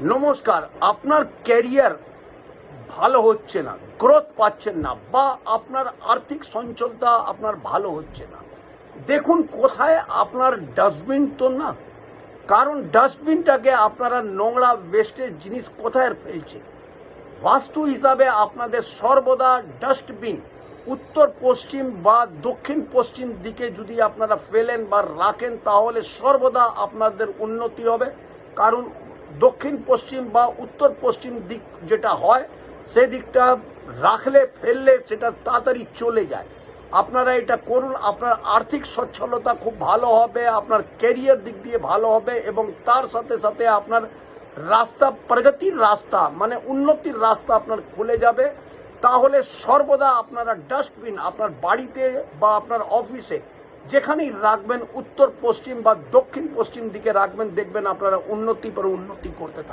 নমস্কার। আপনার ক্যারিয়ার ভালো হচ্ছে না, গ্রোথ পাচ্ছেন না, বা আপনার আর্থিক সঞ্চলতা আপনার ভালো হচ্ছে না, দেখুন কোথায় আপনার ডাস্টবিন তো না। কারণ ডাস্টবিনটাকে আপনারা নোংরা ওয়েস্টেজ জিনিস কোথায় ফেলছে। বাস্তু হিসাবে আপনাদের সর্বদা ডাস্টবিন উত্তর পশ্চিম বা দক্ষিণ পশ্চিম দিকে যদি আপনারা ফেলেন বা রাখেন, তাহলে সর্বদা আপনাদের উন্নতি হবে। কারণ দক্ষিণ পশ্চিম বা উত্তর পশ্চিম দিক যেটা হয়, সেই দিকটা রাখলে ফেললে সেটা তাড়াতাড়ি চলে যায়। আপনারা এটা করুন, আপনার আর্থিক সচ্ছলতা খুব ভালো হবে, আপনার ক্যারিয়ার দিক দিয়ে ভালো হবে, এবং তার সাথে সাথে আপনার রাস্তা, প্রগতির রাস্তা মানে উন্নতির রাস্তা আপনার খুলে যাবে। তাহলে সর্বদা আপনারা ডাস্টবিন আপনার বাড়িতে বা আপনার অফিসে যেখানেই রাখবেন, উত্তর পশ্চিম বা দক্ষিণ পশ্চিম দিকে রাখবেন, দেখবেন আপনারা উন্নতি পর উন্নতি করতে থাকবেন।